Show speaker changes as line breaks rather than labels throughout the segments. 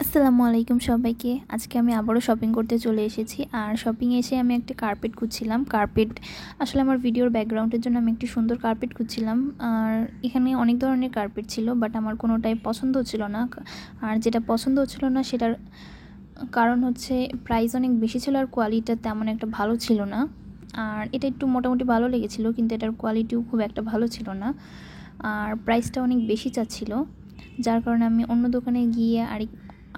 আসসালামু আলাইকুম সবাইকে। আজকে আমি আবারও শপিং করতে চলে এসেছি। আর শপিং এসে আমি একটা কার্পেট খুঁজছিলাম। আসলে আমার ভিডিওর ব্যাকগ্রাউন্ডের জন্য আমি একটি সুন্দর কার্পেট খুঁজছিলাম। আর এখানে অনেক ধরনের কার্পেট ছিল, বাট আমার কোনোটাই পছন্দ হচ্ছিল না। আর যেটা পছন্দ হচ্ছিল না সেটার কারণ হচ্ছে প্রাইস অনেক বেশি ছিল আর কোয়ালিটিটা তেমন একটা ভালো ছিল না। আর এটা একটু মোটামুটি ভালো লেগেছিল, কিন্তু এটার কোয়ালিটিও খুব একটা ভালো ছিল না। আর প্রাইসটা অনেক বেশি চাচ্ছিল, যার কারণে আমি অন্য দোকানে গিয়ে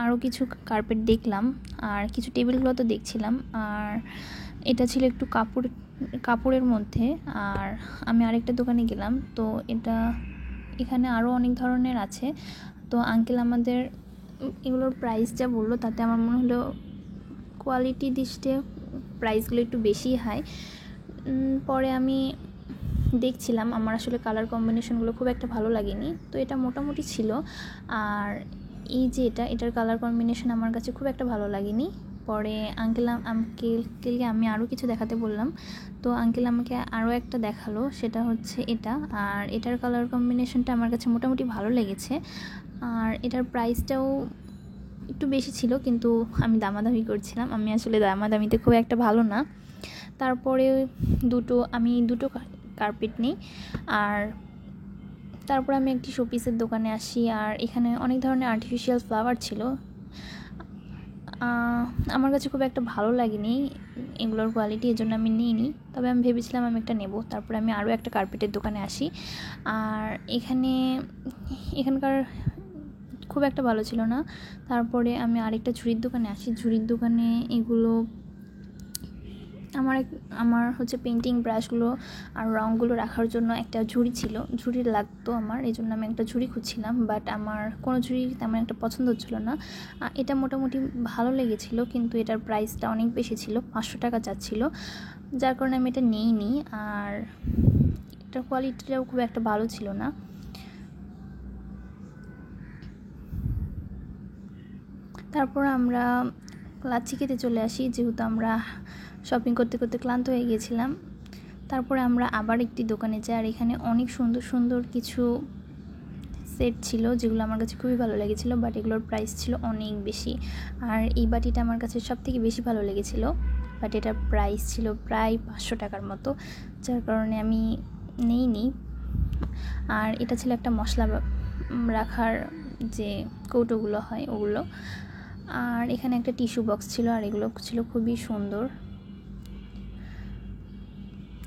আরও কিছু কার্পেট দেখলাম আর কিছু টেবিলগুলো তো দেখছিলাম। আর এটা ছিল একটু কাপড়ের মধ্যে। আর আমি আরেকটা দোকানে গেলাম, তো এখানে আরও অনেক ধরনের আছে। তো আঙ্কেল আমাদের এগুলোর প্রাইস যা বললো তাতে আমার মনে হলো কোয়ালিটি দৃষ্টিতে প্রাইসগুলো একটু বেশি হাই। পরে আমি দেখছিলাম, আমার আসলে কালার কম্বিনেশনগুলো খুব একটা ভালো লাগেনি, তো এটা মোটামুটি ছিল। আর এই যে এটার কালার কম্বিনেশন আমার কাছে খুব একটা ভালো লাগেনি। পরে আঙ্কেলকে আমি আরও কিছু দেখাতে বললাম, তো আঙ্কেল আমাকে আরও একটা দেখালো, সেটা হচ্ছে এটা। আর এটার কালার কম্বিনেশনটা আমার কাছে মোটামুটি ভালো লেগেছে। আর এটার প্রাইসটাও একটু বেশি ছিল, কিন্তু আমি দামাদামি করছিলাম। আমি আসলে দামাদামিতে খুব একটা ভালো না। তারপরে আমি দুটো কার্পেট নিই। আর তারপর আমি একটি শোপিসের দোকানে আসি। আর এখানে অনেক ধরনের আর্টিফিশিয়াল ফ্লাওয়ার ছিল। আমার কাছে খুব একটা ভালো লাগেনি এগুলোর কোয়ালিটি, এর জন্য আমি নিইনি। তবে আমি ভেবেছিলাম আমি একটা নেব। তারপরে আমি আরও একটা কার্পেটের দোকানে আসি। আর এখানকার খুব একটা ভালো ছিল না। তারপরে আমি আরেকটা ঝুড়ির দোকানে আসি। ঝুড়ির দোকানে এগুলো আমার হচ্ছে পেন্টিং ব্রাশগুলো আর রঙগুলো রাখার জন্য একটা ঝুড়ি লাগতো আমার, এই জন্য আমি একটা ঝুড়ি খুঁজছিলাম। বাট আমার কোনো ঝুড়ি তেমন একটা পছন্দ হচ্ছিলো না। এটা মোটামুটি ভালো লেগেছিলো, কিন্তু এটার প্রাইসটা অনেক বেশি ছিল, 500 টাকা চাচ্ছিলো, যার কারণে আমি এটা নিইনি। আর এটার কোয়ালিটিটাও খুব একটা ভালো ছিল না। তারপর আমরা লাচ্ছি খেতে চলে আসি, যেহেতু আমরা শপিং করতে করতে ক্লান্ত হয়ে গিয়েছিলাম। তারপরে আমরা আবার একটি দোকানে যাই। আর এখানে অনেক সুন্দর সুন্দর কিছু সেট ছিল, যেগুলো আমার কাছে খুবই ভালো লেগেছিলো, বাট এগুলোর প্রাইস ছিল অনেক বেশি। আর এই বাটিটা আমার কাছে সবথেকে বেশি ভালো লেগেছিলো, বাট এটার প্রাইস ছিল প্রায় 500 টাকার মতো, যার কারণে আমি নিইনি। আর এটা ছিল একটা মশলা রাখার যে কৌটোগুলো হয় ওগুলো। আর এখানে একটা টিস্যু বক্স ছিল, আর এগুলো ছিল খুবই সুন্দর।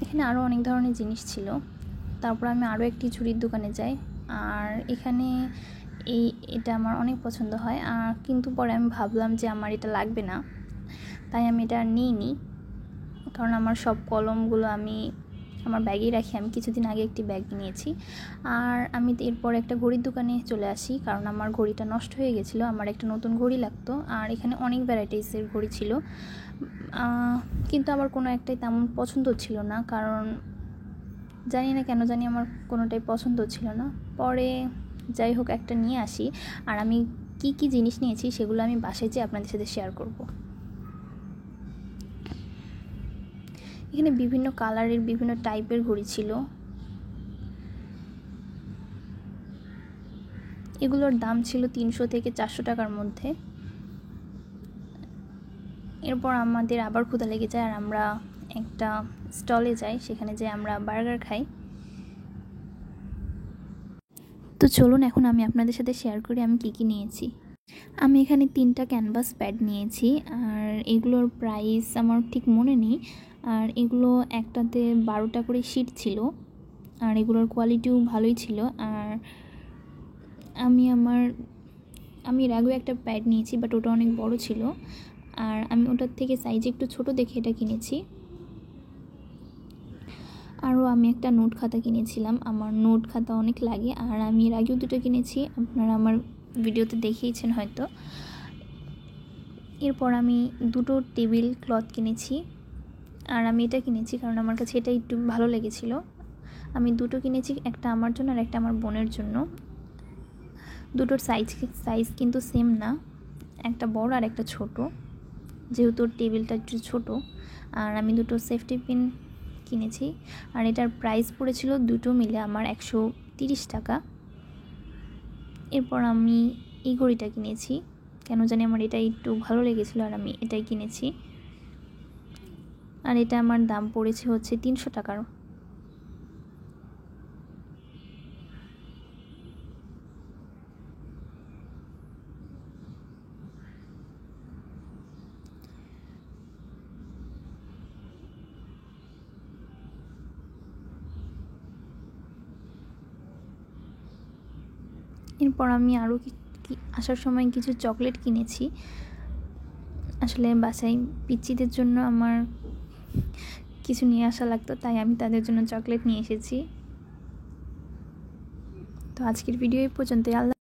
এখানে আরও অনেক ধরনের জিনিস ছিল। তারপর আমি আরও একটি ঝুড়ির দোকানে যাই। আর এখানে এটা আমার অনেক পছন্দ হয়। কিন্তু পরে আমি ভাবলাম যে আমার এটা লাগবে না, তাই আমি এটা নিইনি। কারণ আমার সব কলমগুলো আমি আমার ব্যাগেই রাখি। আমি কিছুদিন আগে একটি ব্যাগ নিয়েছি। আর আমি এরপর একটা ঘড়ির দোকানে চলে আসি, কারণ আমার ঘড়িটা নষ্ট হয়ে গেছিলো, আমার একটা নতুন ঘড়ি লাগতো। আর এখানে অনেক ভ্যারাইটিসের ঘড়ি ছিল, কিন্তু আমার কোনো একটাই তেমন পছন্দ ছিল না, কারণ জানি না কেন জানি আমার কোনোটাই পছন্দ ছিল না। পরে যাই হোক একটা নিয়ে আসি। আর আমি কি জিনিস নিয়েছি সেগুলো আমি বাসায় যেয়ে আপনাদের সাথে শেয়ার করব। এখানে বিভিন্ন কালারের বিভিন্ন টাইপের ঘড়ি ছিল। এগুলোর দাম ছিল 300 থেকে 400 টাকার মধ্যে। এরপর আমাদের আবার ক্ষুধা লেগে যায়, আর আমরা একটা স্টলে যাই, সেখানে যেয়ে আমরা বার্গার খাই। তো চলুন এখন আমি আপনাদের সাথে শেয়ার করি আমি কি নিয়েছি। আমি এখানে 3টা ক্যানভাস প্যাড নিয়েছি। আর এগুলোর প্রাইস আমার ঠিক মনে নেই। আর এগুলো একটাতে 12টা করে শিট ছিল, আর এগুলোর কোয়ালিটিও ভালোই ছিল। আর আমি এর আগেও একটা প্যাড নিয়েছি, বাট ওটা অনেক বড় ছিল। আর আমি ওটার থেকে সাইজে একটু ছোট দেখে এটা কিনেছি। আরও আমি একটা নোট খাতা কিনেছিলাম, আমার নোট খাতা অনেক লাগে। আর আমি এর আগেও দুটো কিনেছি, আপনারা আমার ভিডিওতে দেখিয়েছেন হয়তো। এরপর আমি দুটো টেবিল ক্লথ কিনেছি। আর আমি এটা কিনেছি কারণ আমার কাছে এটা একটু ভালো লেগেছিলো। আমি দুটো কিনেছি, একটা আমার জন্য আর একটা আমার বোনের জন্য। দুটোর সাইজ কিন্তু সেম না, একটা বড় আর একটা ছোট, যেহেতু টেবিলটা একটু ছোট। আর আমি দুটো সেফটি পিন কিনেছি। আর এটার প্রাইস পড়েছিল দুটো মিলে আমার 130 টাকা। এরপর আমি এই ঘড়িটা কিনেছি, কেন জানি আমার এটাই একটু ভালো লেগেছিলো আর আমি এটাই কিনেছি। আর এটা আমার দাম পড়েছে হচ্ছে 300 টাকার। এরপর আমি আরও আসার সময় কিছু চকলেট কিনেছি। আসলে বাসায় পিচ্চিদের জন্য আমার কিছু নিয়ে আসা লাগতো, তাই আমি তাদের জন্য চকলেট নিয়ে এসেছি। তো আজকের ভিডিও এই পর্যন্তই। আল্লাহ।